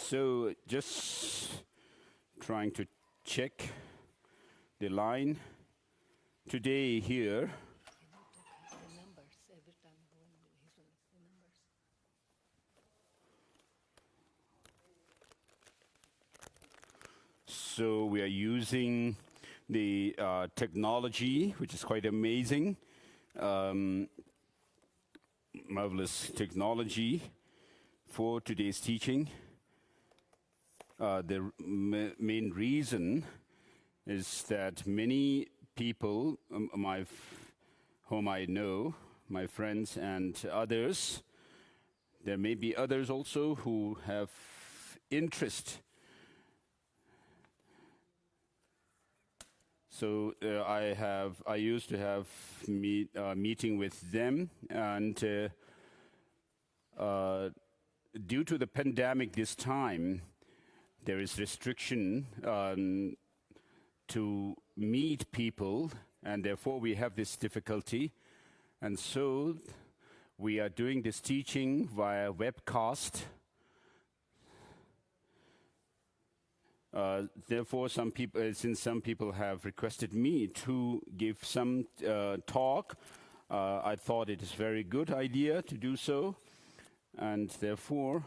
So just trying to check the line today here. The numbers every time going with His Holiness, the numbers. So we are using the technology, which is quite amazing, marvelous technology for today's teaching. The main reason is that many people, whom I know, my friends and others, there may be others also who have interest. So I used to have meeting with them, and due to the pandemic this time, there is restriction to meet people, and therefore we have this difficulty. And so we are doing this teaching via webcast. Therefore, since some people have requested me to give some talk, I thought it is a very good idea to do so. And therefore,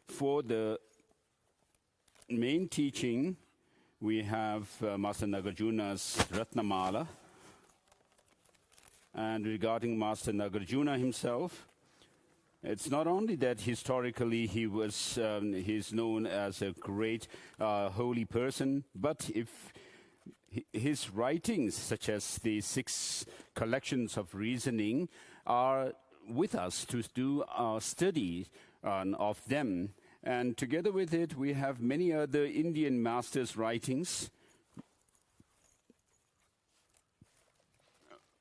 for the main teaching, we have Master Nagarjuna's Ratnamala. And regarding Master Nagarjuna himself, it's not only that historically he's known as a great holy person, but if his writings, such as the 6 collections of reasoning, are with us to do our study of them. And together with it, we have many other Indian masters' writings,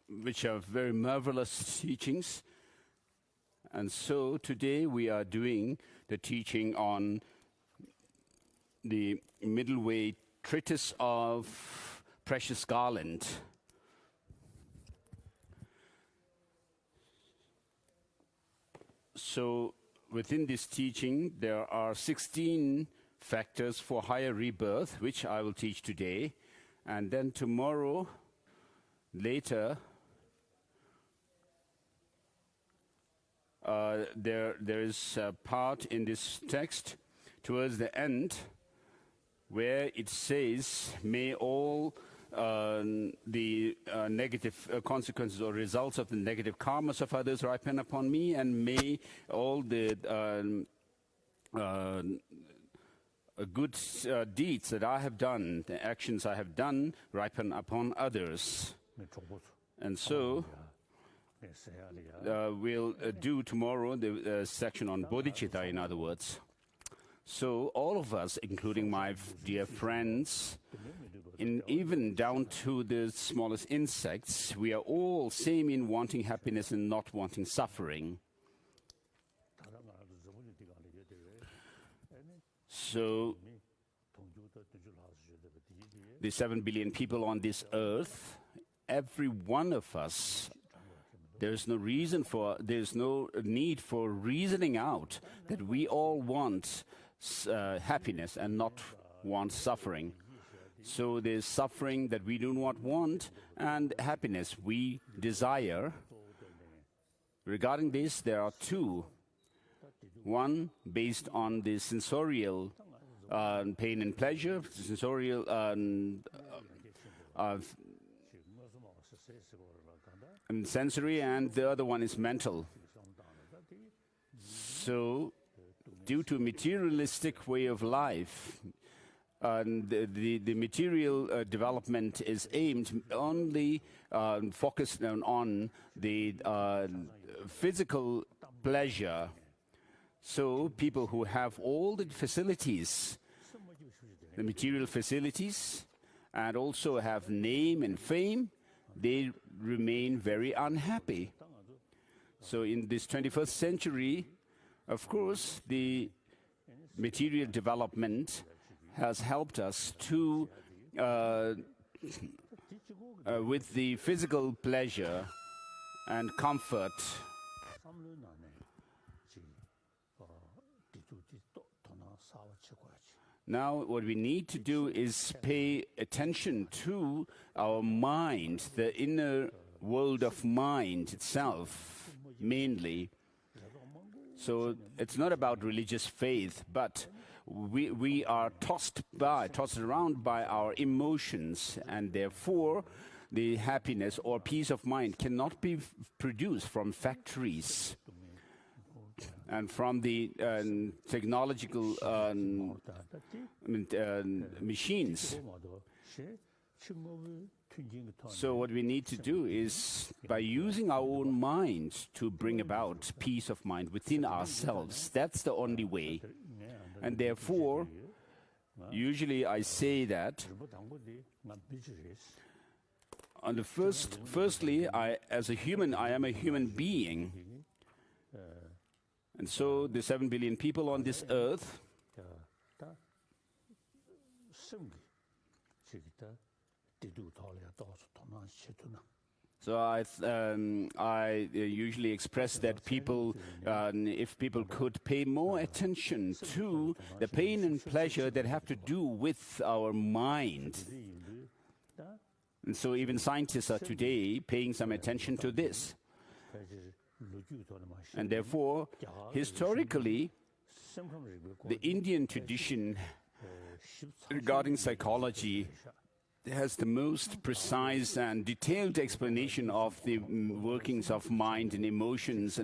which are very marvelous teachings. And so today we are doing the teaching on the middleway treatise of Precious Garland. So within this teaching, there are 16 factors for higher rebirth, which I will teach today. And then tomorrow, later, there is a part in this text towards the end where it says, may all the negative consequences or results of the negative karmas of others ripen upon me, and may all the good deeds that I have done, the actions I have done, ripen upon others. And so we'll do tomorrow the section on bodhicitta, in other words. So all of us, including my dear friends, even down to the smallest insects, we are all same in wanting happiness and not wanting suffering. So the 7 billion people on this earth, every one of us, there's no need for reasoning out that we all want happiness and not want suffering. So there's suffering that we do not want and happiness we desire. Regarding this, there are 2. One based on the sensorial pain and pleasure, sensorial and sensory, and the other one is mental. So due to materialistic way of life, the material development is aimed only focused on the physical pleasure. So people who have all the facilities, the material facilities, and also have name and fame, they remain very unhappy. So in this 21st century, of course, the material development has helped us to, with the physical pleasure and comfort, Now, what we need to do is pay attention to our mind, the inner world of mind itself, mainly. So it's not about religious faith, but we are tossed around by our emotions, and therefore the happiness or peace of mind cannot be produced from factories and from the technological machines. So what we need to do is, by using our own mind, to bring about peace of mind within ourselves. That's the only way. And therefore, usually I say that on the firstly, as a human, I am a human being. And so the 7 billion people on this earth, so I usually express that people, if people could pay more attention to the pain and pleasure that have to do with our mind. And so even scientists are today paying some attention to this. And therefore, historically, the Indian tradition regarding psychology has the most precise and detailed explanation of the workings of mind and emotions.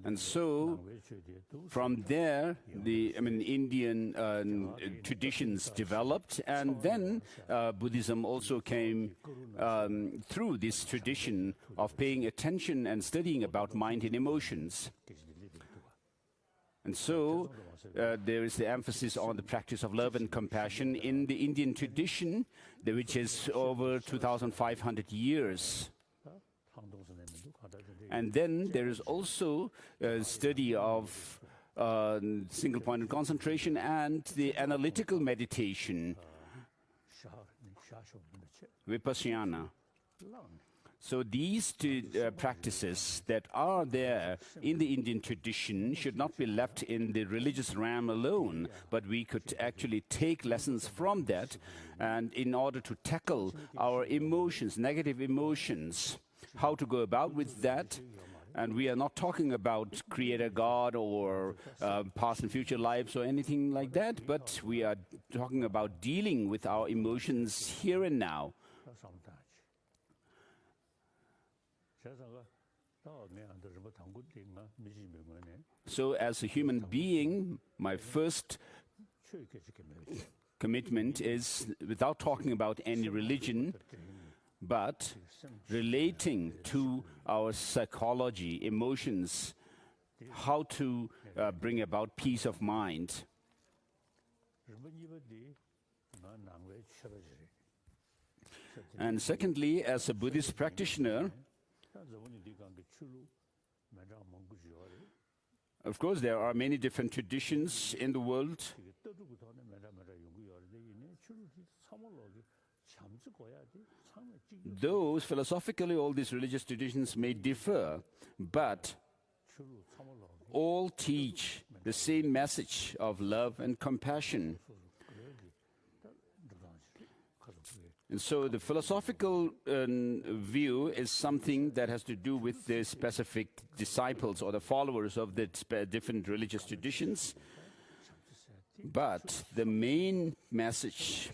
And so, from there, the Indian traditions developed, and then Buddhism also came through this tradition of paying attention and studying about mind and emotions. And so, there is the emphasis on the practice of love and compassion in the Indian tradition, which is over 2,500 years. And then there is also a study of single-pointed concentration and the analytical meditation, vipassana. So these two practices that are there in the Indian tradition should not be left in the religious realm alone, but we could actually take lessons from that, and in order to tackle our emotions, negative emotions, how to go about with that. And we are not talking about Creator God or past and future lives or anything like that, but we are talking about dealing with our emotions here and now. So as a human being, my first commitment is, without talking about any religion, but relating to our psychology, emotions, how to bring about peace of mind. And secondly, as a Buddhist practitioner, of course, there are many different traditions in the world. Those philosophically, all these religious traditions may differ, but all teach the same message of love and compassion. And so the philosophical view is something that has to do with the specific disciples or the followers of the different religious traditions. But the main message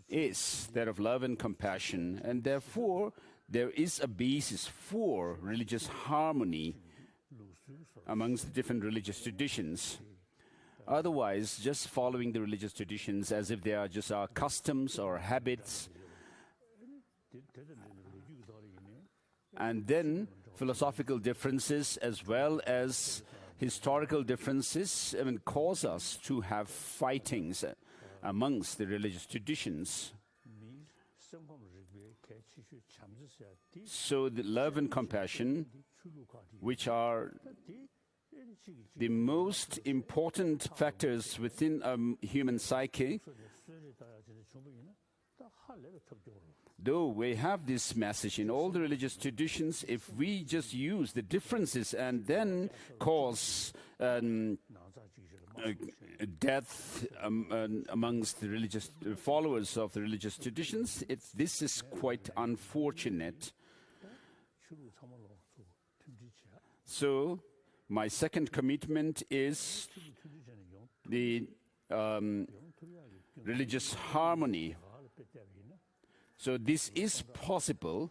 is that of love and compassion, and therefore there is a basis for religious harmony amongst the different religious traditions. Otherwise, just following the religious traditions as if they are just our customs or habits, and then philosophical differences as well as historical differences cause us to have fightings amongst the religious traditions. So the love and compassion, which are the most important factors within a human psyche, Though we have this message in all the religious traditions, if we just use the differences and then cause death amongst the religious followers of the religious traditions, this is quite unfortunate. So, my second commitment is the religious harmony. So this is possible.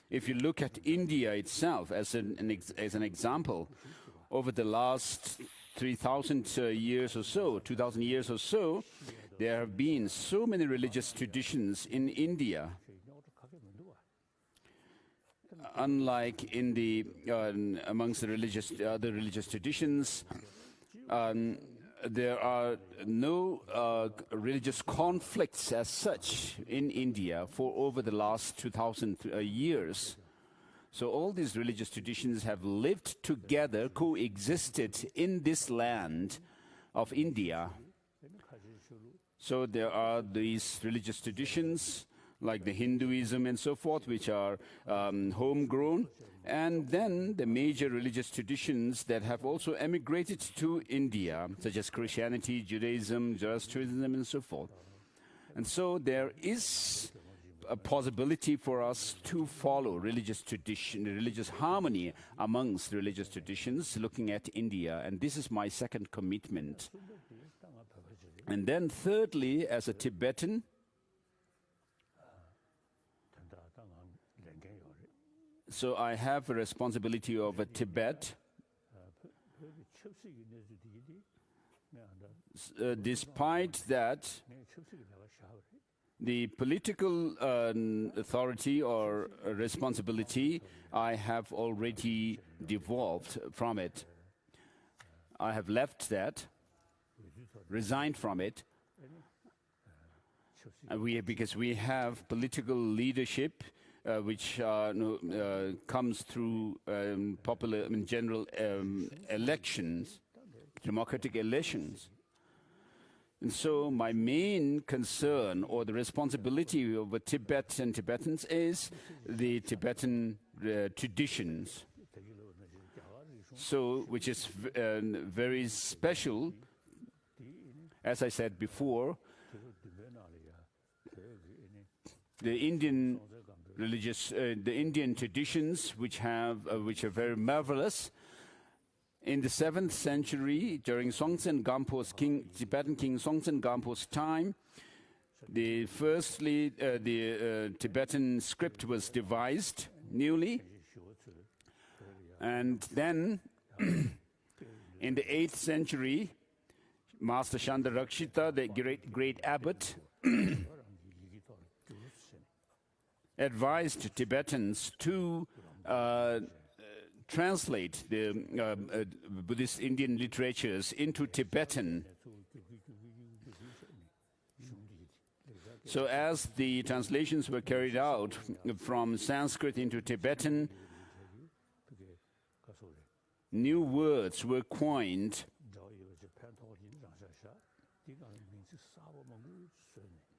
If you look at India itself as an example, over the last 3,000 years or so, 2,000 years or so, there have been so many religious traditions in India. Unlike in the amongst the other religious traditions, there are no religious conflicts as such in India for over the last 2,000 years. So all these religious traditions have lived together, coexisted in this land of India. So there are these religious traditions like the Hinduism and so forth, which are homegrown. And then the major religious traditions that have also emigrated to India, such as Christianity, Judaism, Zoroastrianism, and so forth. And so there is a possibility for us to follow religious tradition, religious harmony amongst religious traditions, looking at India. And this is my second commitment. And then thirdly, as a Tibetan, so I have a responsibility over Tibet. Despite that, the political authority or responsibility, I have already devolved from it. I have left that, resigned from it, because we have political leadership which comes through popular, general elections, democratic elections. And so my main concern or the responsibility over Tibet and Tibetans is the Tibetan traditions. So, which is very special. As I said before, the Indian traditions, which are very marvelous. In the 7th century, during Songtsen Gampo's Tibetan king Songtsen Gampo's time, the Tibetan script was devised newly, and then in the 8th century, Master Chandarakshita, the great abbot, advised Tibetans to translate the Buddhist Indian literatures into Tibetan. So as the translations were carried out from Sanskrit into Tibetan, new words were coined.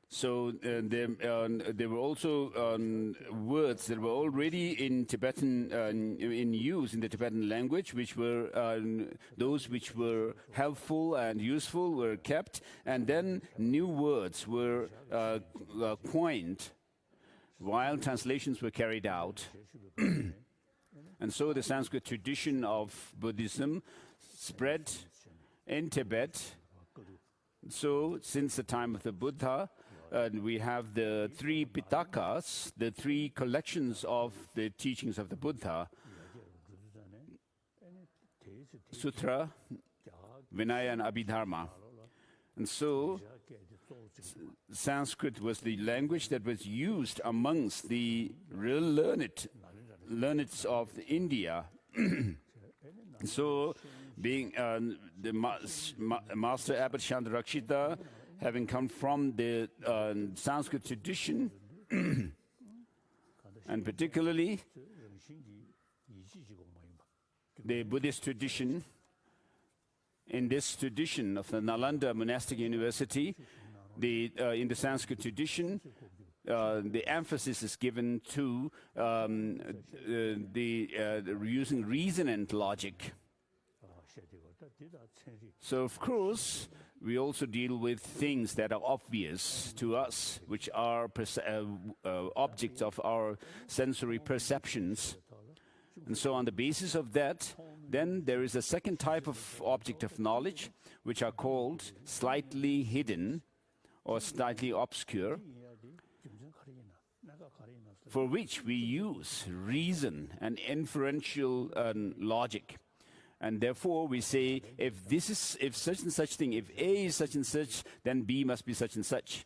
So there were also words that were already in Tibetan, in use in the Tibetan language, which were those which were helpful and useful were kept, and then new words were coined while translations were carried out. And so the Sanskrit tradition of Buddhism spread in Tibet. So since the time of the Buddha, we have the 3 Pitakas, the 3 collections of the teachings of the Buddha: Sutra, Vinaya, and Abhidharma. And so Sanskrit was the language that was used amongst the real learned of India. So being the Master Abbot Chandarakshita, having come from the Sanskrit tradition, and particularly the Buddhist tradition, in this tradition of the Nalanda Monastic University, in the Sanskrit tradition, the emphasis is given to using reason and logic. So, of course, we also deal with things that are obvious to us, which are objects of our sensory perceptions. And so on the basis of that, then there is a second type of object of knowledge, which are called slightly hidden or slightly obscure, for which we use reason and inferential logic. And therefore we say, if such and such thing, if A is such and such, then B must be such and such.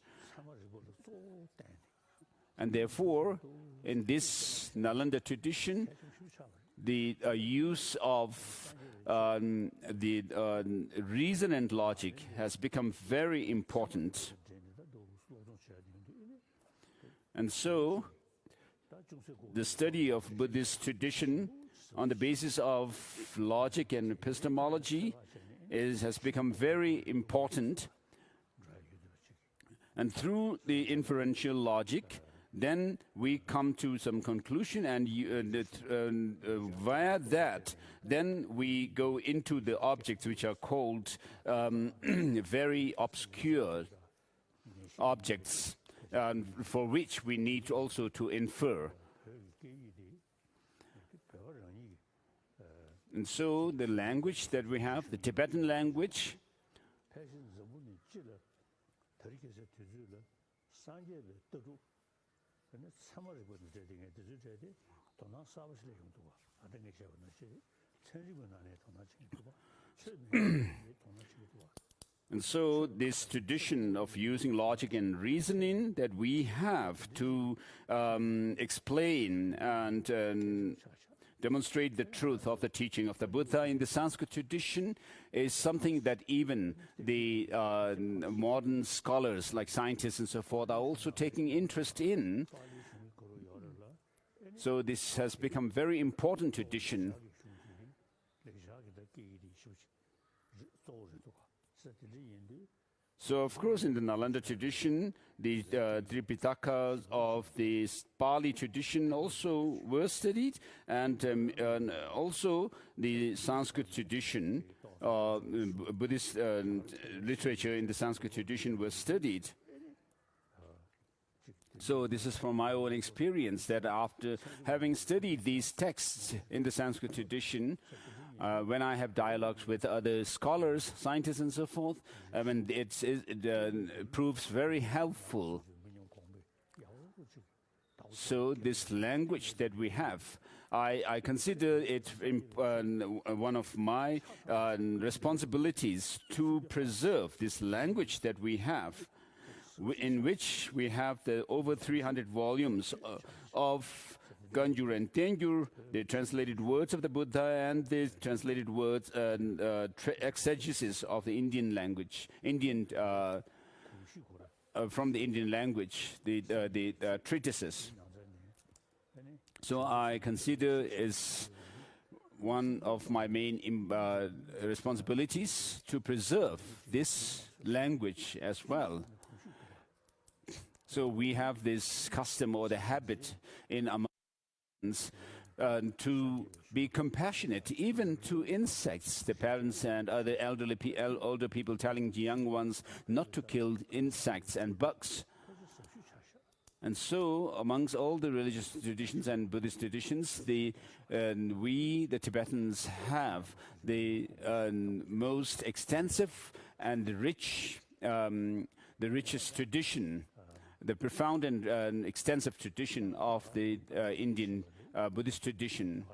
And therefore, in this Nalanda tradition, the use of the reason and logic has become very important. And so, the study of Buddhist tradition on the basis of logic and epistemology has become very important. And through the inferential logic, then we come to some conclusion, and via that, then we go into the objects which are called very obscure objects, for which we need also to infer. And so the language that we have, the Tibetan language, and so this tradition of using logic and reasoning that we have to explain and demonstrate the truth of the teaching of the Buddha in the Sanskrit tradition is something that even the modern scholars, like scientists and so forth, are also taking interest in. So this has become very important tradition. So, of course, in the Nalanda tradition, the Tripitakas of the Pali tradition also were studied, and also the Sanskrit tradition, Buddhist literature in the Sanskrit tradition was studied. So this is from my own experience, that after having studied these texts in the Sanskrit tradition, when I have dialogues with other scholars, scientists and so forth, it proves very helpful. So this language that we have, I consider it one of my responsibilities to preserve this language that we have, in which we have the over 300 volumes of Ganjur and Tenjur, the translated words of the Buddha, and the translated words and exegesis of the Indian language, from the Indian language, the treatises. So I consider is one of my main responsibilities to preserve this language as well. So we have this custom or the habit in Armament to be compassionate, even to insects. The parents and other older people telling the young ones not to kill insects and bugs. And so, amongst all the religious traditions and Buddhist traditions, we, the Tibetans, have the most extensive and rich, the richest tradition, the profound and extensive tradition of the Indian Buddhist tradition.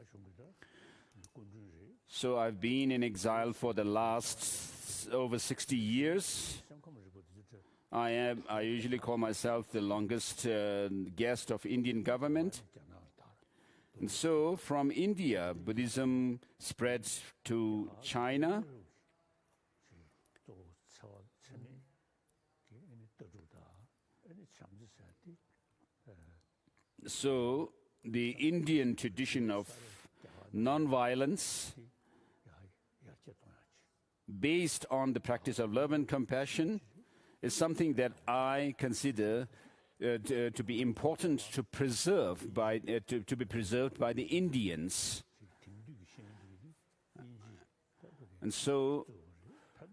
So I've been in exile for the last over 60 years. I usually call myself the longest guest of Indian government. And so from India, Buddhism spread to China. So the Indian tradition of non-violence, based on the practice of love and compassion, is something that I consider to be important to preserve to be preserved by the Indians. And so,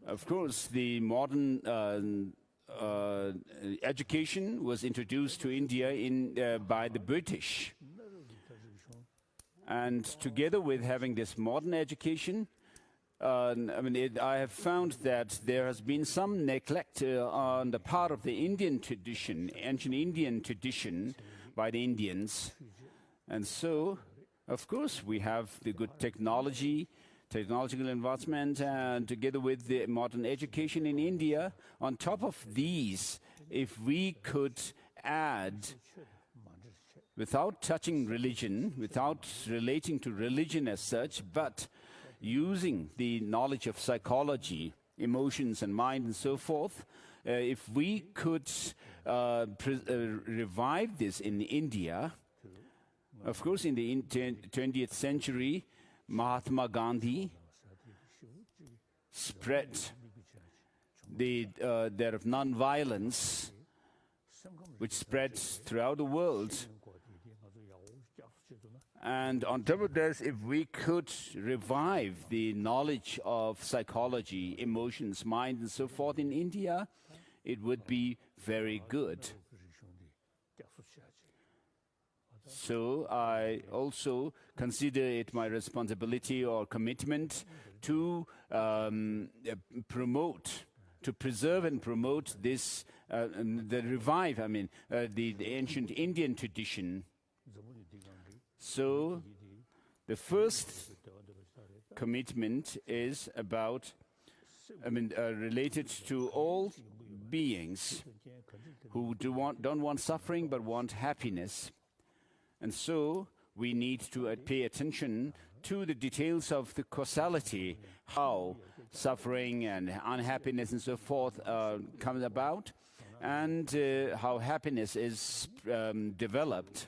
of course, the modern education was introduced to India by the British. And together with having this modern education, I have found that there has been some neglect on the part of the Indian tradition, ancient Indian tradition by the Indians. And so, of course, we have the good technological advancement, and together with the modern education in India, on top of these, if we could add, without touching religion, without relating to religion as such, but using the knowledge of psychology, emotions and mind and so forth, if we could revive this in India, of course in the 20th century, Mahatma Gandhi spread that of non-violence, which spread throughout the world. And on top of this, if we could revive the knowledge of psychology, emotions, mind, and so forth in India, it would be very good. So I also consider it my responsibility or commitment to preserve and promote this, the ancient Indian tradition. So the first commitment is about, related to all beings who don't want suffering but want happiness. And so we need to pay attention to the details of the causality, how suffering and unhappiness and so forth comes about, and how happiness is developed.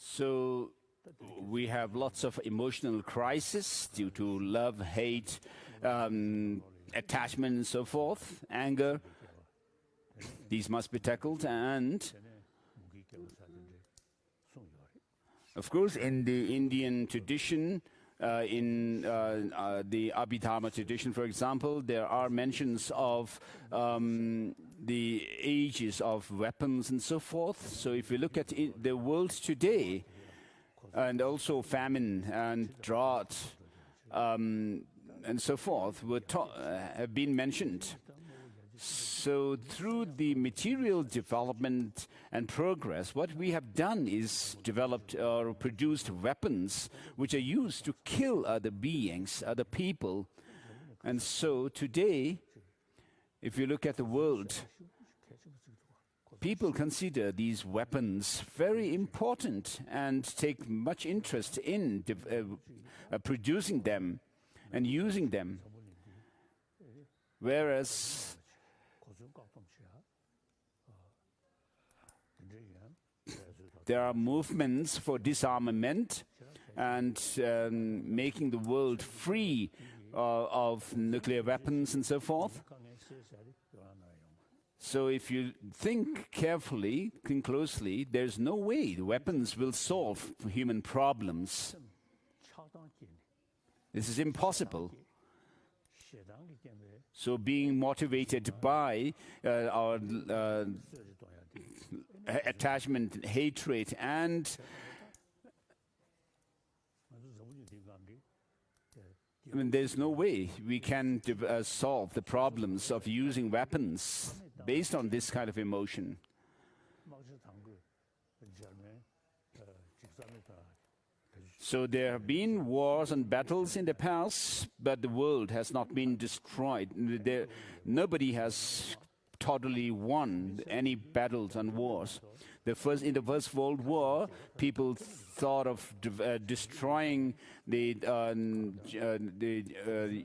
So we have lots of emotional crisis due to love, hate, attachment and so forth, anger. These must be tackled, and of course in the Indian tradition, in the Abhidharma tradition, for example, there are mentions of the ages of weapons and so forth. So if you look at the world today, and also famine and drought and so forth have been mentioned. So through the material development and progress, what we have done is developed or produced weapons which are used to kill other beings, other people. And so today, if you look at the world, people consider these weapons very important and take much interest in producing them and using them. Whereas there are movements for disarmament and making the world free of nuclear weapons and so forth. So if you think carefully, think closely, there's no way the weapons will solve human problems. This is impossible. So being motivated by our attachment, hatred, and there's no way we can solve the problems of using weapons based on this kind of emotion. So there have been wars and battles in the past, but the world has not been destroyed. Nobody has totally won any battles and wars. In the First World War, people thought of destroying the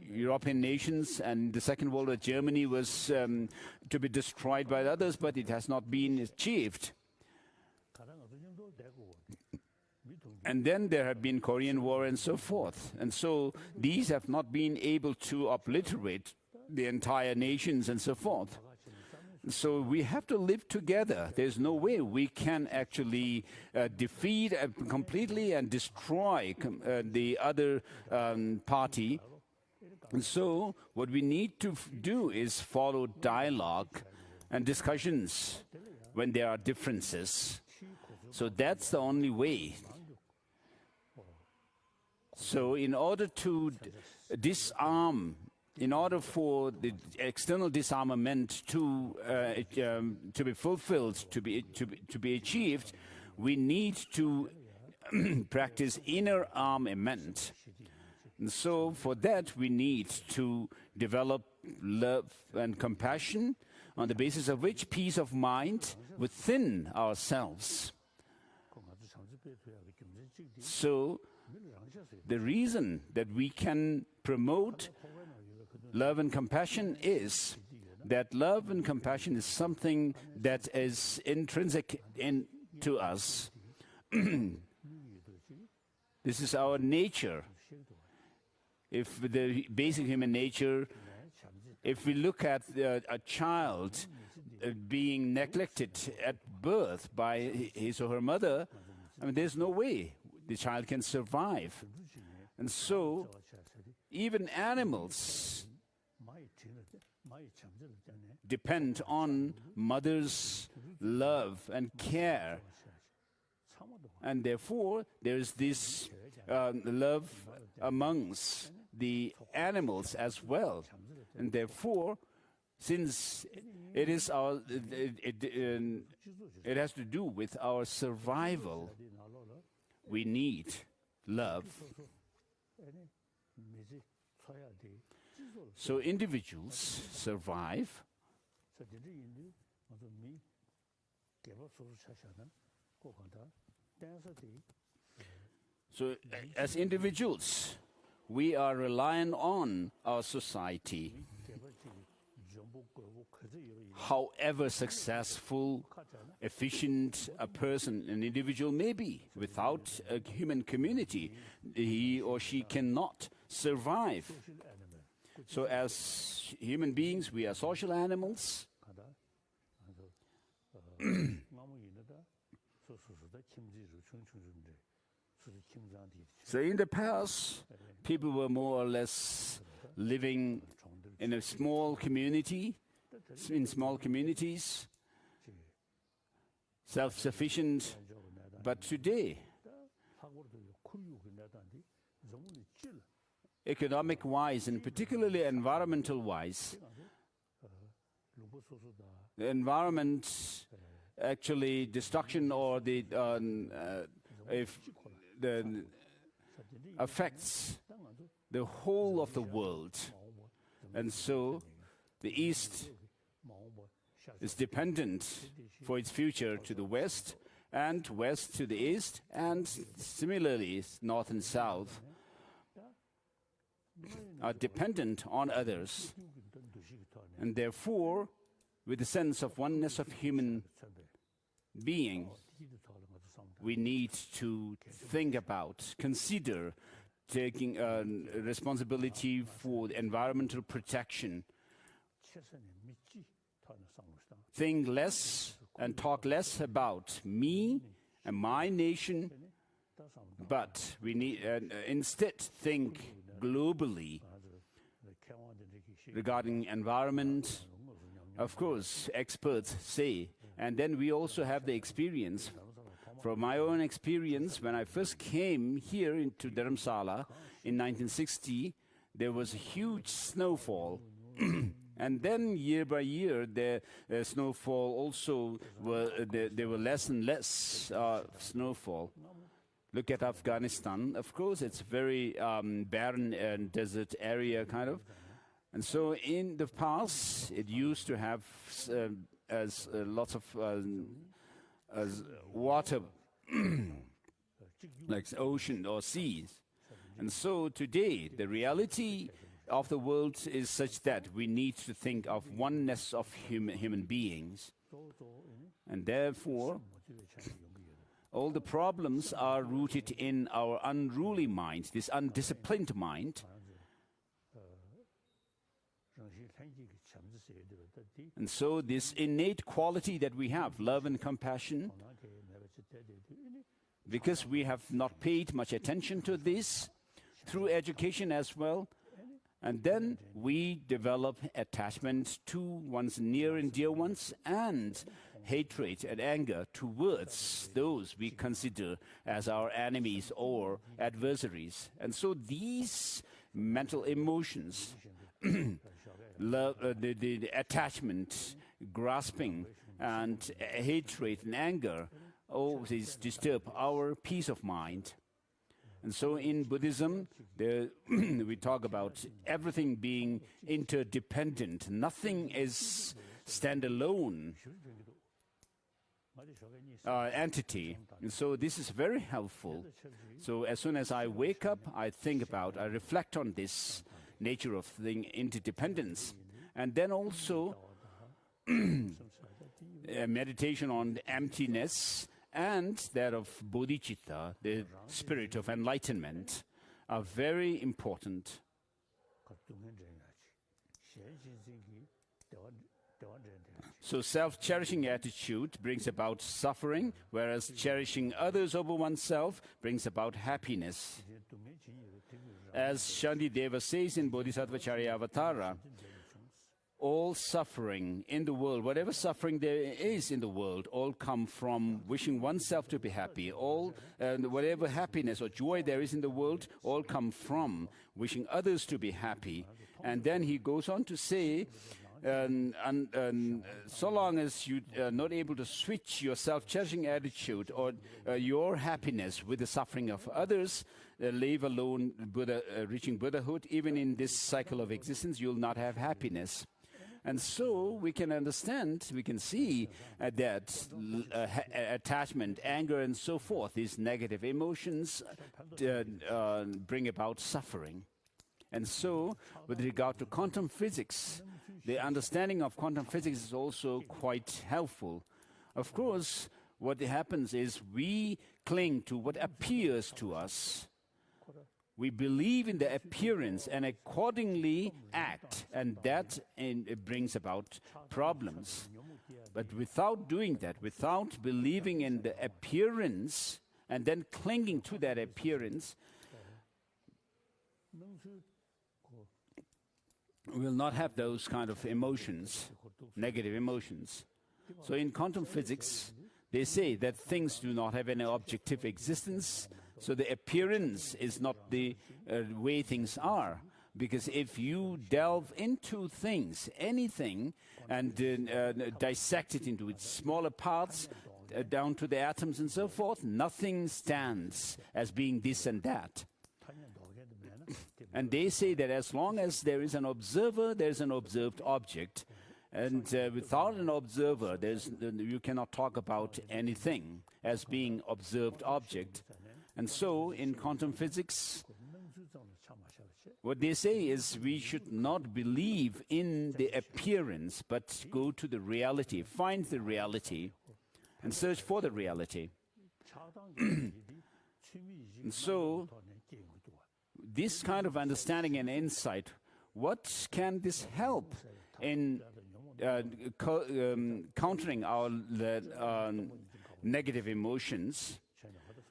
European nations, and the Second World War, Germany was to be destroyed by others, but it has not been achieved. And then there have been Korean War and so forth. And so these have not been able to obliterate the entire nations and so forth. So we have to live together. There's no way we can actually defeat completely and destroy the other party. And so what we need to do is follow dialogue and discussions when there are differences. So that's the only way. So in order to disarm, in order for the external disarmament to be fulfilled, to be achieved, we need to practice inner armament. And so for that, we need to develop love and compassion, on the basis of which peace of mind within ourselves. So the reason that we can promote love and compassion is that love and compassion is something that is intrinsic into us. This is our nature. If the basic human nature, if we look at a child being neglected at birth by his or her mother, I mean, there's no way the child can survive. And so, even animals depend on mother's love and care. And therefore, there is this love amongst the animals as well. And therefore, since it is it has to do with our survival, we need love. So individuals survive. So as individuals, we are reliant on our society. However successful, efficient a person, an individual may be, without a human community, he or she cannot survive. So as human beings, we are social animals. So in the past, people were more or less living in a small community, in small communities, self-sufficient. But today, economic-wise and particularly environmental-wise, the environment actually destruction or the affects the whole of the world. And so the East is dependent for its future to the West, and West to the East, and similarly North and South are dependent on others. And therefore, with the sense of oneness of human being, we need to think about, consider taking responsibility for environmental protection. Think less and talk less about me and my nation, but we need instead think globally regarding environment. Of course, experts say, and then we also have the experience. From my own experience, when I first came here into Dharamsala in 1960, there was a huge snowfall. And then year by year, the snowfall also, there were less and less snowfall. Look at Afghanistan. Of course, it's a very barren and desert area, kind of. And so in the past, it used to have lots of water, like ocean or seas. And so today, the reality of the world is such that we need to think of oneness of human beings. And therefore, All the problems are rooted in our unruly mind, this undisciplined mind. And so this innate quality that we have, love and compassion, because we have not paid much attention to this through education as well, and then we develop attachment to one's near and dear ones and hatred and anger towards those we consider as our enemies or adversaries. And so these mental emotions, love, the attachment, grasping, and hatred and anger always disturb our peace of mind. And so in Buddhism, we talk about everything being interdependent. Nothing is standalone entity. And so this is very helpful. So as soon as I wake up, I reflect on this nature of thing, interdependence. And then also meditation on emptiness and that of bodhicitta, the spirit of enlightenment, are very important. So self-cherishing attitude brings about suffering, whereas cherishing others over oneself brings about happiness. As Shantideva says in Bodhisattva Charyavatara, all suffering in the world, whatever suffering there is in the world, all come from wishing oneself to be happy. Whatever happiness or joy there is in the world, all come from wishing others to be happy. And then he goes on to say, so long as you are not able to switch your self-cherishing attitude or your happiness with the suffering of others, leave alone reaching Buddhahood, even in this cycle of existence, you'll not have happiness. And so we can understand, we can see that attachment, anger, and so forth, these negative emotions bring about suffering. And so, with regard to quantum physics, the understanding of quantum physics is also quite helpful. Of course, what happens is we cling to what appears to us. We believe in the appearance and accordingly act, and that brings about problems. But without doing that, without believing in the appearance and then clinging to that appearance, we will not have those kind of emotions, negative emotions. So in quantum physics, they say that things do not have any objective existence. So the appearance is not the way things are. Because if you delve into things, anything, and dissect it into its smaller parts, down to the atoms and so forth, nothing stands as being this and that. And they say that as long as there is an observer, there is an observed object. And without an observer, you cannot talk about anything as being observed object. And so, in quantum physics, what they say is we should not believe in the appearance, but go to the reality, find the reality, and search for the reality. And so, this kind of understanding and insight, what can this help in countering our negative emotions?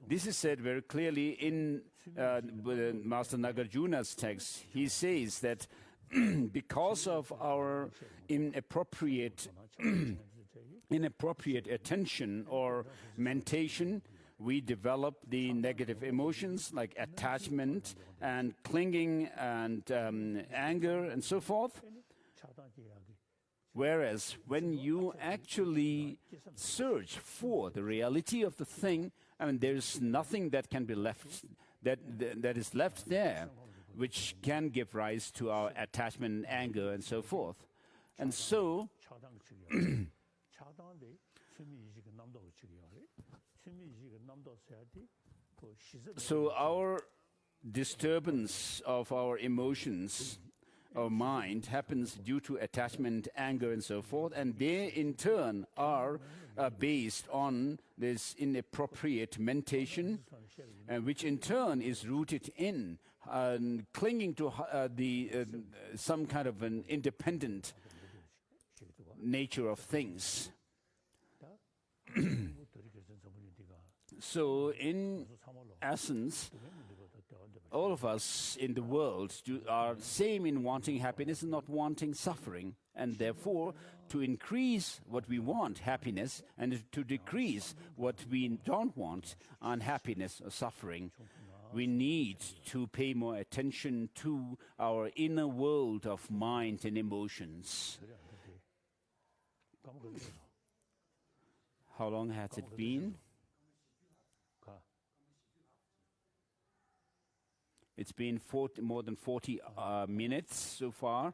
This is said very clearly in Master Nagarjuna's text. He says that because of our inappropriate attention or mentation, we develop the negative emotions like attachment and clinging and anger and so forth. Whereas when you actually search for the reality of the thing, I mean, there's nothing that can be left, that is left there, which can give rise to our attachment and anger and so forth. And so, our disturbance of our emotions our mind happens due to attachment, anger, and so forth, and they in turn are based on this inappropriate mentation, which in turn is rooted in clinging to some kind of an independent nature of things. So in essence, all of us in the world are same in wanting happiness and not wanting suffering. And therefore, to increase what we want, happiness, and to decrease what we don't want, unhappiness or suffering, we need to pay more attention to our inner world of mind and emotions. How long has it been? It's been more than 40 minutes so far.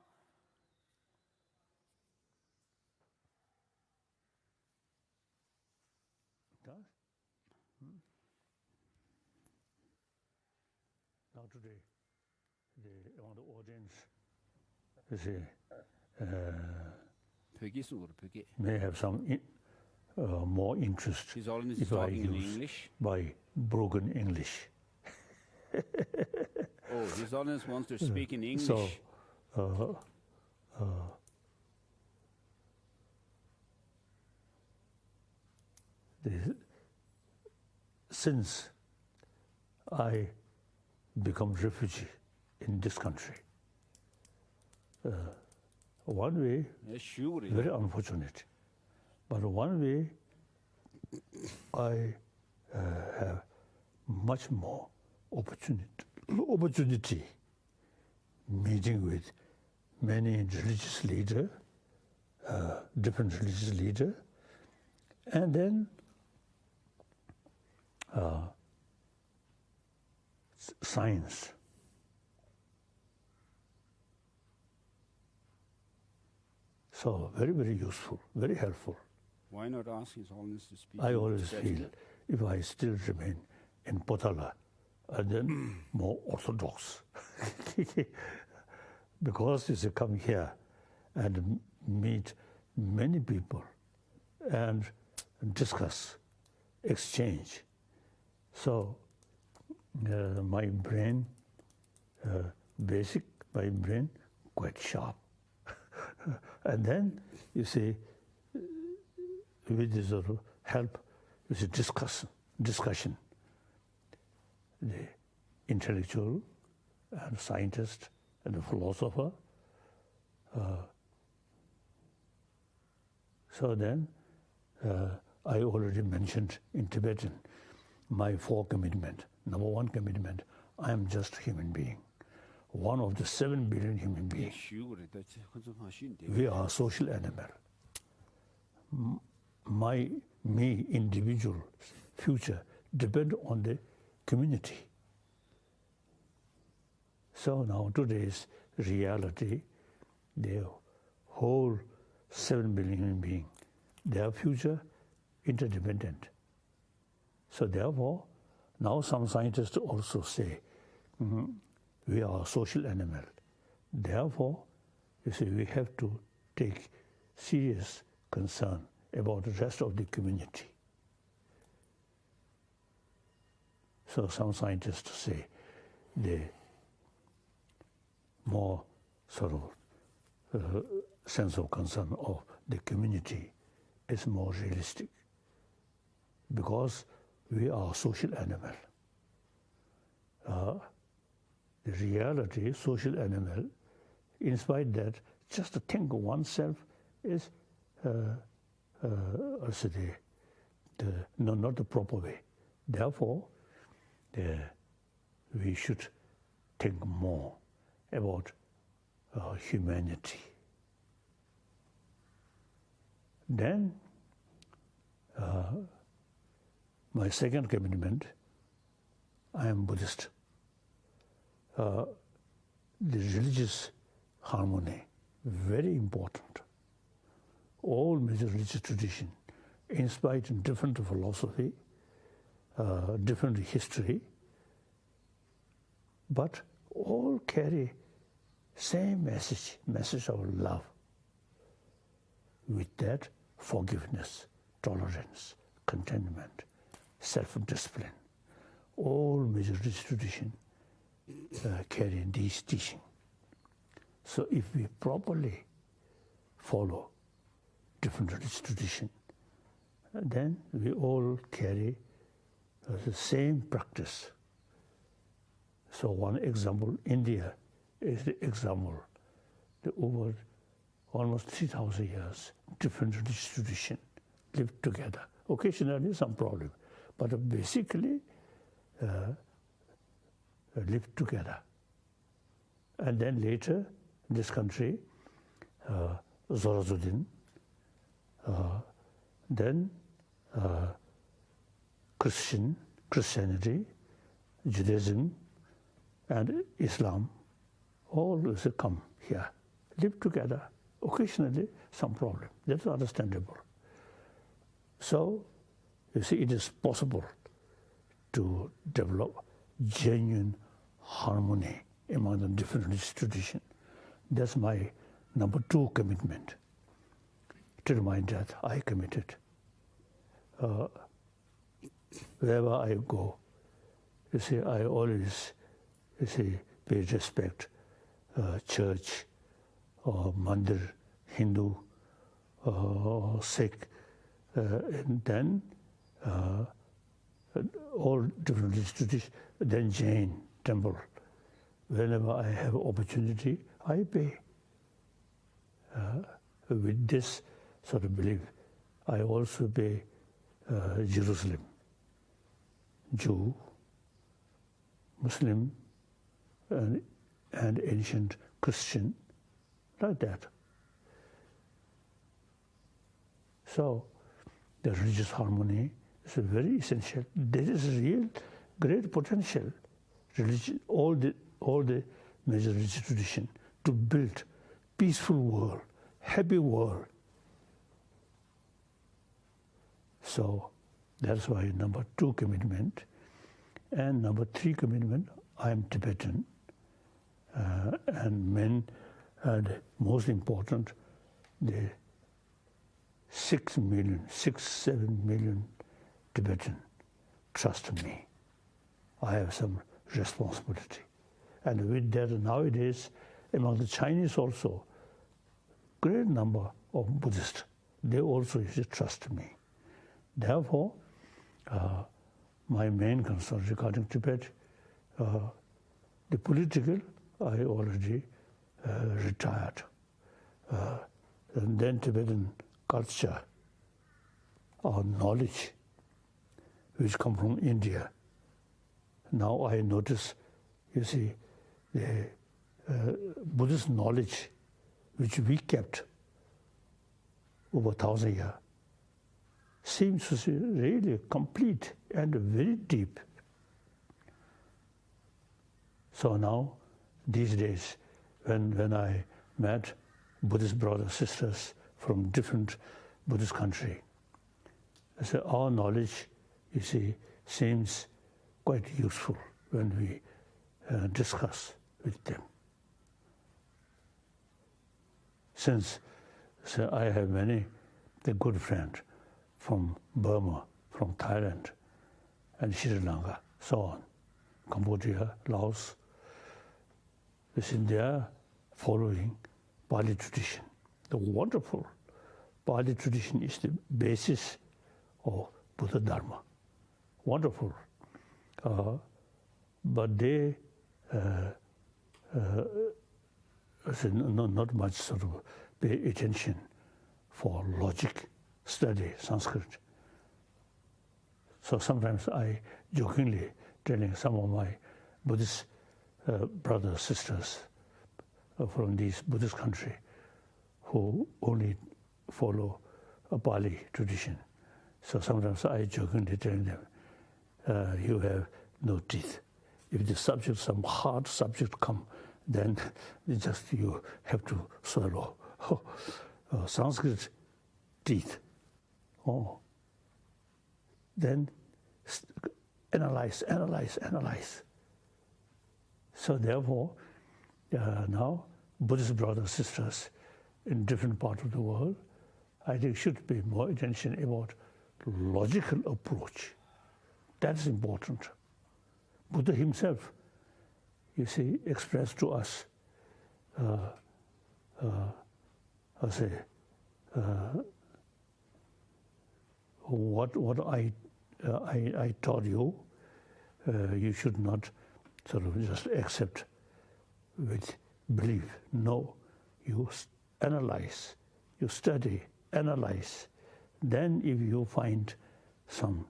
Now today, on the audience, may have some more interest His Holiness is if I talking in use English. by broken English. Oh, His Holiness wants to speak in English. So, since I become refugee in this country, one way, very unfortunate, but one way I have much more opportunity meeting with many religious leaders, different religious leaders, and then science. So very, very useful, very helpful. Why not ask His Holiness to speak? I always feel if I still remain in Potala, then more orthodox. Because you come here and meet many people and discuss, exchange. So my brain, my brain quite sharp. And then, you see, with this sort of help, you see, discussion, the intellectual and scientist and the philosopher. So then, I already mentioned in Tibetan my 4 commitments. Number 1 commitment, I am just a human being. One of the 7 billion human beings. We are a social animal. Me, individual future, depend on the community. So now today's reality, the whole 7 billion human beings, their future interdependent. So therefore, now some scientists also say, we are a social animal. Therefore, you see, we have to take serious concern about the rest of the community. So some scientists say the more sort of sense of concern of the community is more realistic, because we are a social animal. The reality, social animal, in spite that just to think of oneself is not the proper way. Therefore, we should think more about humanity. Then, my second commitment, I am Buddhist. The religious harmony, very important. All major religious traditions, in spite of different philosophy, different history, but all carry Same message of love. With that, forgiveness, tolerance, contentment, self-discipline. All major religious traditions carry these teachings. So if we properly follow different religious traditions, then we all carry the same practice. So one example, India is the example. The over almost 3,000 years, different religious traditions live together. Occasionally some problem, but basically live together. And then later, in this country, Zoroastrian, then Christianity, Judaism, and Islam, all come here, live together. Occasionally, some problem. That's understandable. So, you see, it is possible to develop genuine harmony among the different religious traditions. That's my number 2 commitment. Till my death, I committed. Wherever I go, you see, I always, you see, pay respect, church, or mandir, Hindu, Sikh, and then all different religious traditions, then Jain temple. Whenever I have opportunity, I pay. With this sort of belief, I also pay Jerusalem, Jew, Muslim, and ancient Christian, like that. So the religious harmony is very essential. There is real great potential, religion, all the major religious traditions, to build peaceful world, happy world. So that's why number 2 commitment. And number 3 commitment, I am Tibetan. And most important, the 7 million Tibetan trust me. I have some responsibility. And with that, nowadays, among the Chinese also, great number of Buddhists, they also trust me. Therefore, my main concern regarding Tibet, the political, I already retired. And then Tibetan culture, or knowledge, which come from India. Now I notice, you see, the Buddhist knowledge which we kept over 1,000 years seems to be really complete and very deep. So now, these days, when I met Buddhist brothers, sisters from different Buddhist countries, I said, our knowledge, you see, seems quite useful when we discuss with them. Since I have many good friends from Burma, from Thailand, and Sri Lanka, so on, Cambodia, Laos. They are following Pali tradition. The wonderful Pali tradition is the basis of Buddha Dharma. Wonderful. But they not much sort of pay attention for logic study, Sanskrit. So sometimes I jokingly telling some of my Buddhist brothers, sisters from these Buddhist countries who only follow a Pali tradition. So sometimes I jokingly telling them, you have no teeth. If the subject, some hard subject come, then just you have to swallow. Sanskrit teeth. Then analyze. So therefore, now Buddhist brothers, sisters in different parts of the world, I think should be more attention about logical approach. That's important. Buddha himself, you see, expressed to us, what I taught you, you should not sort of just accept with belief. No, you analyze, you study, analyze. Then if you find some,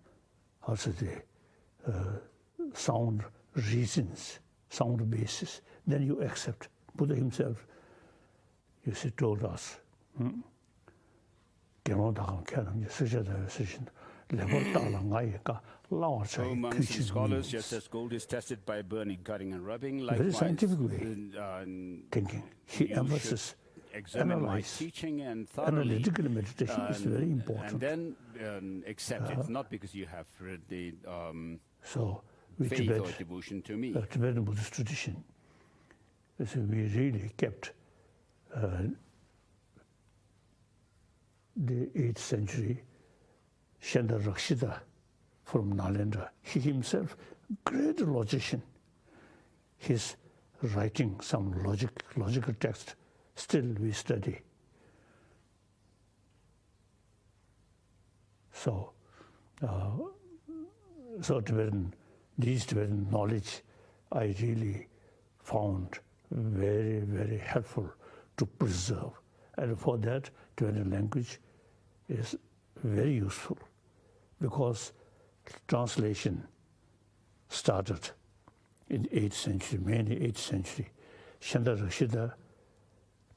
sound reasons, sound basis, then you accept. Buddha himself, you see, told us, Oh, monks and scholars, just as gold is tested by burning, cutting, and rubbing, likewise, very scientific way thinking. He emphasizes examine my teaching and thoroughly, analytical meditation is very important. And then accept it, not because you have read the so with faith Tibet, or devotion to me. Tibetan Buddhist tradition, so we really kept the 8th century Shanda Rakshita from Nalanda. He himself, great logician. His writing some logical text, still we study. So, these Tibetan knowledge, I really found very, very helpful to preserve. And for that, Tibetan language is very useful because translation started in 8th century, mainly 8th century. Shanda Rakshita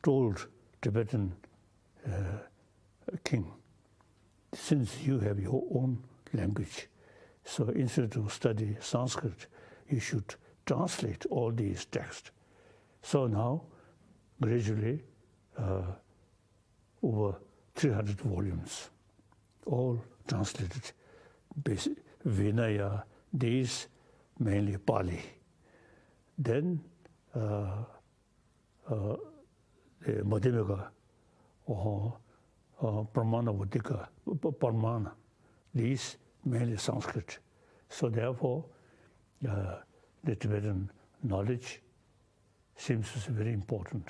told Tibetan king, since you have your own language, so instead of study Sanskrit, you should translate all these texts. So now, gradually, over 300 volumes, all translated. Basic, Vinaya, these mainly Pali. Then the Madhyamaka or Pramana Vaddhika, Parmana, these mainly Sanskrit. So therefore, the Tibetan knowledge seems to be very important,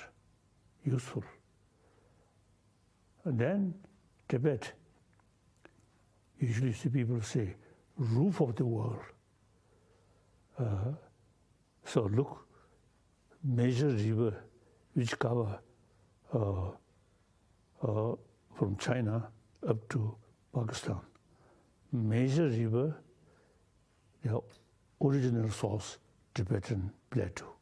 useful. And then Tibet, usually see people say, roof of the world. So look, major river which cover from China up to Pakistan. Major river, the original source, Tibetan plateau.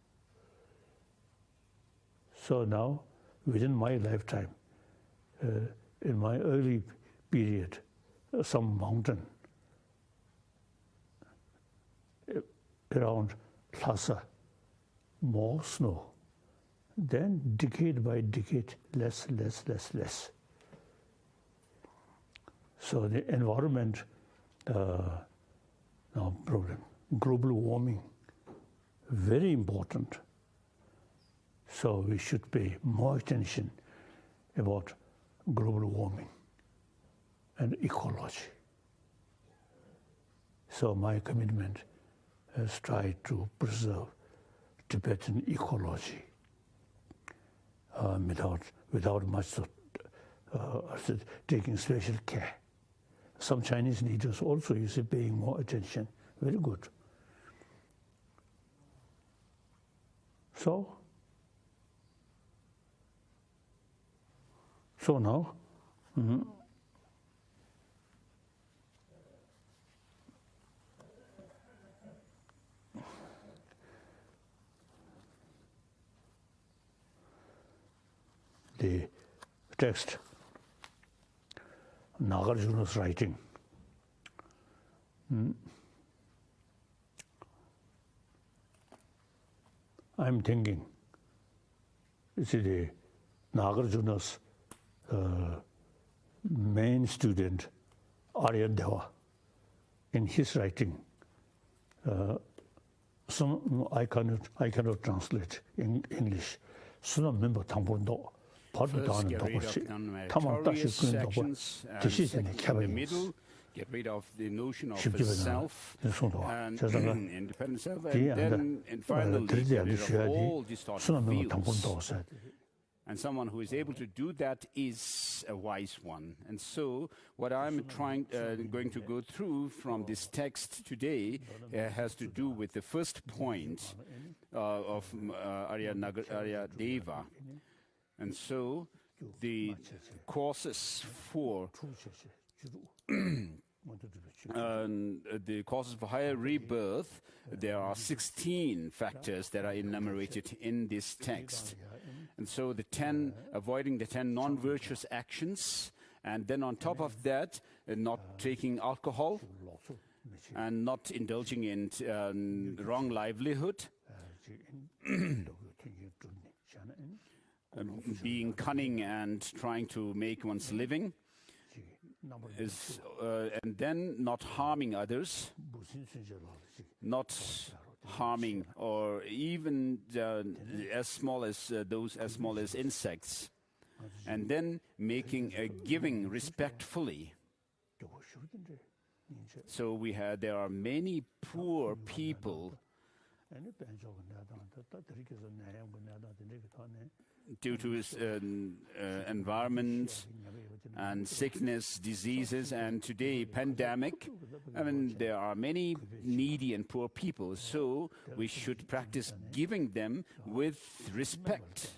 So now, within my lifetime, in my early period, some mountain around Lhasa, more snow. Then decade by decade, less. So the environment, no problem. Global warming, very important. So we should pay more attention about global warming and ecology. So my commitment has tried to preserve Tibetan ecology without much taking special care. Some Chinese leaders also, you see, paying more attention. Very good. So now, the text, Nagarjuna's writing. I'm thinking, you see, the Nagarjuna's main student, Aryadeva, in his writing, some I cannot translate in English. 수능 멤버 당분도 바로 First, 다는 get rid 것이 of 타만 다시 non-meritorious 그런 거 actions, and 대시전에 second, in the 개발이 middle, get rid of the notion of the 쉽게 self and 제가 independent self, 뒤에 and then and finally 들지 get rid of 않으셔야지 all distorted 수능 멤버 views. 당분도 없어야 돼. And someone who is able to do that is a wise one. And so, what I'm going to go through from this text today has to do with the first point of Arya Deva. And so, the causes for higher rebirth, there are 16 factors that are enumerated in this text. And so avoiding the 10 non-virtuous actions, and then on top of that, not taking alcohol, and not indulging in wrong livelihood, being cunning and trying to make one's living, and then not harming others, not harming or even as small as insects, and then making a giving respectfully. So there are many poor people due to environment and sickness, diseases, and today pandemic. I mean, there are many needy and poor people, so we should practice giving them with respect,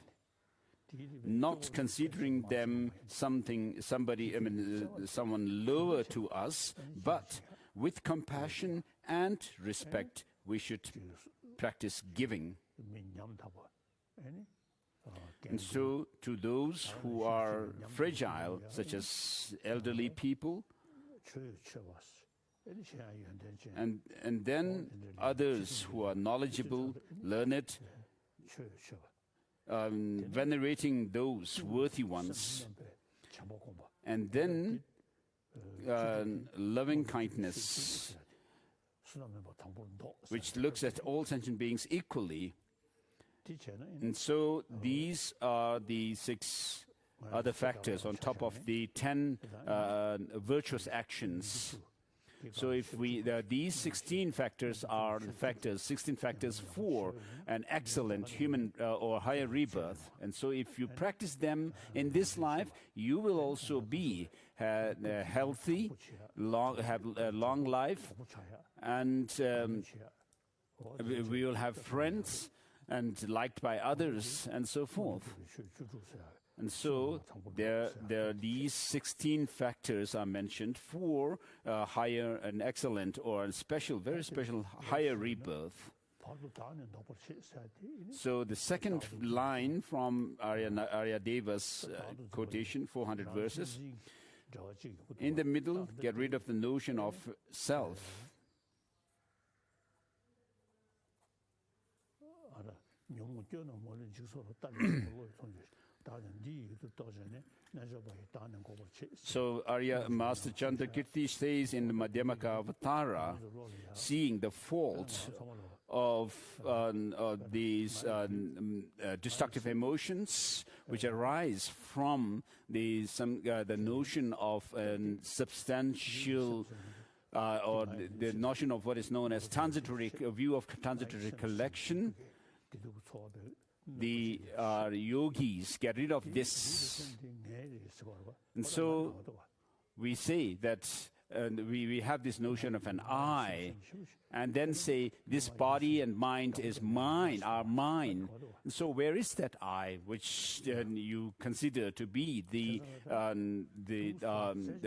not considering them someone lower to us, but with compassion and respect, we should practice giving. And so, to those who are fragile, such as elderly people, and then others who are knowledgeable, learned, venerating those worthy ones, and then loving kindness, which looks at all sentient beings equally. And so these are the 6 other factors on top of the 10 virtuous actions. So if these 16 factors are 16 factors for an excellent human or higher rebirth. And so if you practice them in this life, you will also be healthy, have a long life, and we will have friends and liked by others, and so forth. And so these 16 factors are mentioned for higher and excellent or special, very special higher rebirth. So the second line from Arya Deva's quotation, 400 verses, in the middle, get rid of the notion of self. So Arya Master Chandrakirti says in the Madhyamaka Avatara, seeing the fault of these destructive emotions which arise from the notion of substantial or the notion of what is known as transitory view of transitory collection. The yogis get rid of this. And so we say that we have this notion of an I, and then say this body and mind is mine, are mine. And so where is that I, which you consider to be the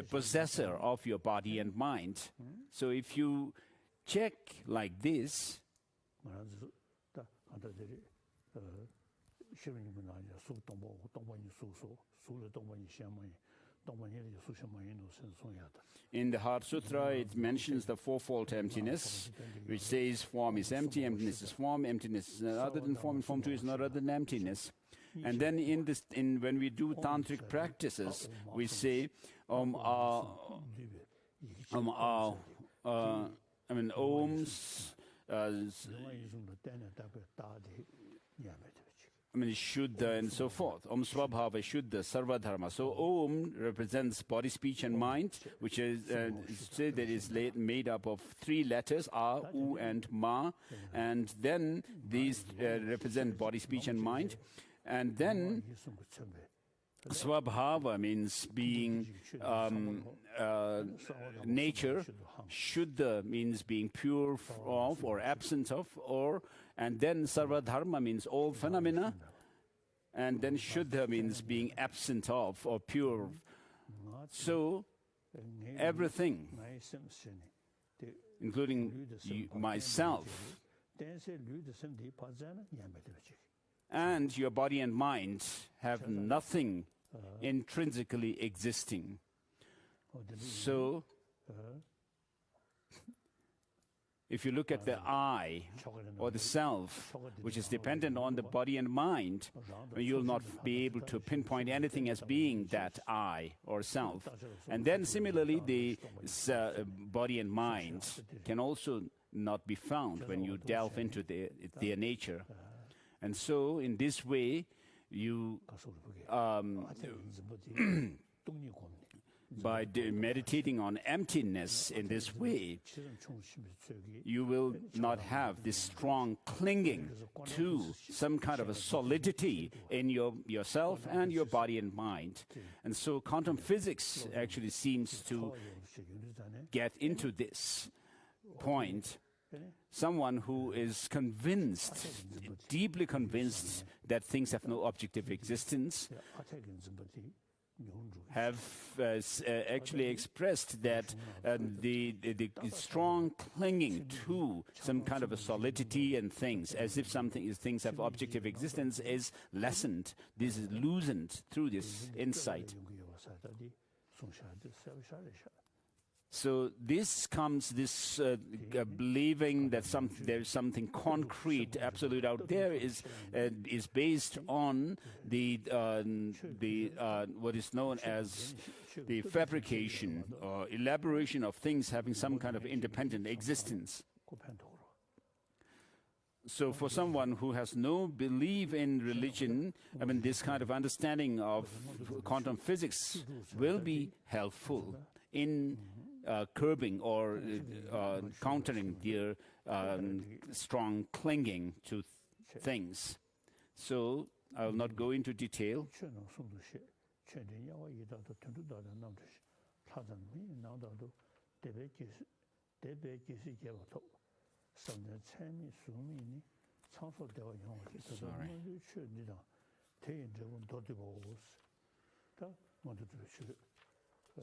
possessor of your body and mind? So if you check like this, in the Heart Sutra, it mentions the fourfold emptiness, which says form is empty, emptiness is form, emptiness is not other than form, and form too is not other than emptiness. And then when we do tantric practices, we say ohms. Shuddha and so forth. Om Swabhava Shuddha Sarva Dharma. So Om represents body, speech and mind, which is said that is made up of 3 letters, A, U and Ma. And then these represent body, speech and mind. And then Swabhava means being nature. Shuddha means being pure of or absent of, and then Sarva Dharma means all phenomena, and then Shuddha means being absent of or pure. So everything, including myself, and your body and mind have nothing intrinsically existing. So if you look at the I or the self, which is dependent on the body and mind, you'll not be able to pinpoint anything as being that I or self. And then similarly, the body and mind can also not be found when you delve into their nature. And so in this way, you by meditating on emptiness in this way, you will not have this strong clinging to some kind of a solidity in yourself and your body and mind. And so quantum physics actually seems to get into this point. Someone who is convinced, deeply convinced that things have no objective existence, have actually expressed that the strong clinging to some kind of a solidity and things, as if things have objective existence, is lessened. This is loosened through this insight. So this believing that there's something concrete, absolute out there is based on the what is known as the fabrication or elaboration of things having some kind of independent existence. So for someone who has no belief in religion, this kind of understanding of quantum physics will be helpful in curbing or countering their strong clinging to things. So I will not go into detail.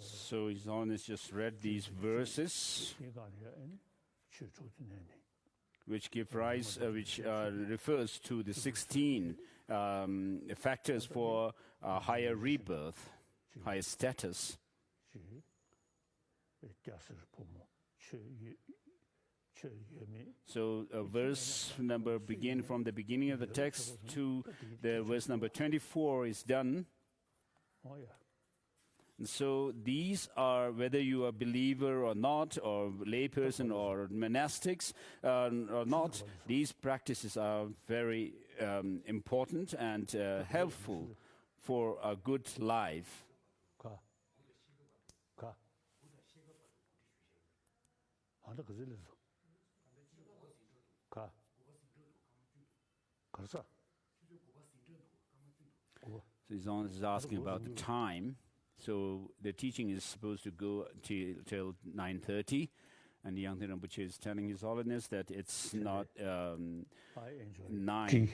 So His Holiness just read these verses, which give rise, which refers to the 16 factors for higher rebirth, higher status. So verse number begin from the beginning of the text to the verse number 24 is done. And so these are, whether you are a believer or not, or layperson or monastics or not, these practices are very important and helpful for a good life. So he's asking about the time. So the teaching is supposed to go till 9:30, and the Yangtze Rinpoche is telling His Holiness that it's not 9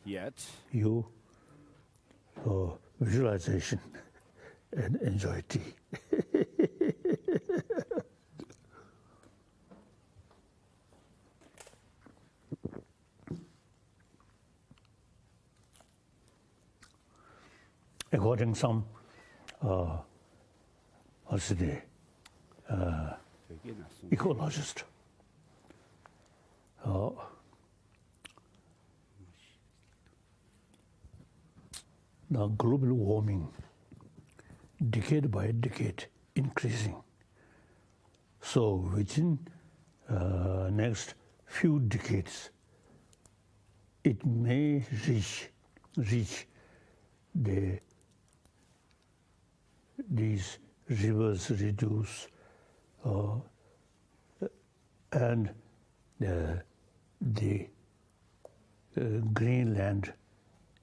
yet. You visualization and enjoy tea. According to some what's the ecologist, the global warming, decade by decade, increasing. So within next few decades, it may reach reach these rivers reduce, and the green land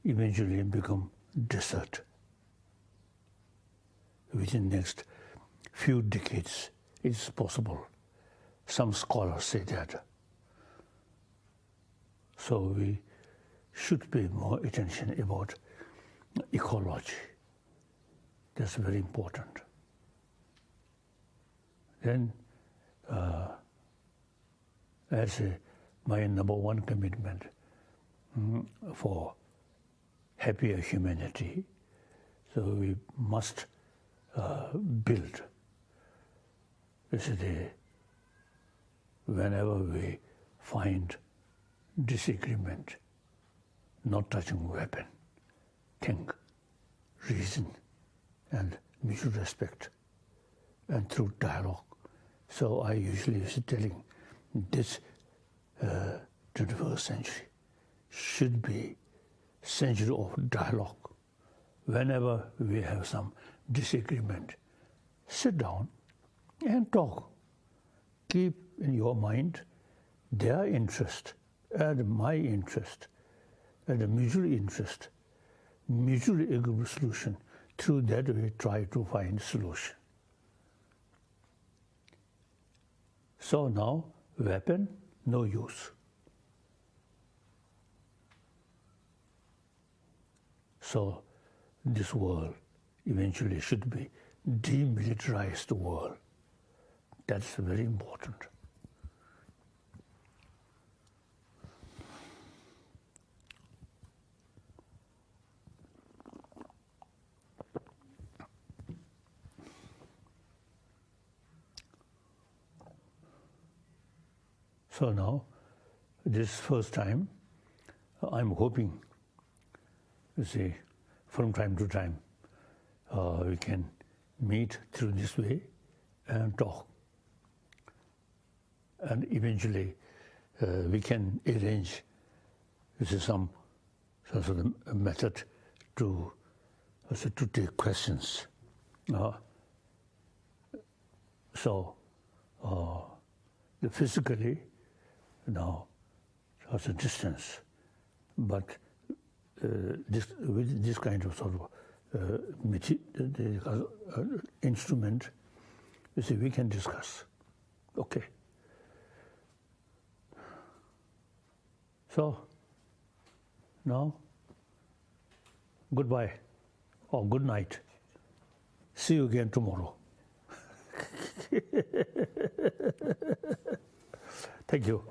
eventually become desert. Within the next few decades, it's possible. Some scholars say that. So we should pay more attention about ecology. That's very important. Then, as my number one commitment for happier humanity, so we must build. Whenever we find disagreement, not touching weapon, think, reason, and mutual respect, and through dialogue. So I usually is telling this 21st century should be century of dialogue. Whenever we have some disagreement, sit down and talk. Keep in your mind their interest and my interest and a mutual interest, mutually agreeable solution. Through that we try to find solution. So now, weapon, no use. So this world eventually should be demilitarized world. That's very important. So now, this first time, I'm hoping, you see, from time to time, we can meet through this way and talk. And eventually, we can arrange, you see, some sort of method to take questions. Physically, now, as a distance, but with this kind of sort of instrument, you see, we can discuss. Okay. So, now, goodbye or good night. See you again tomorrow. Thank you.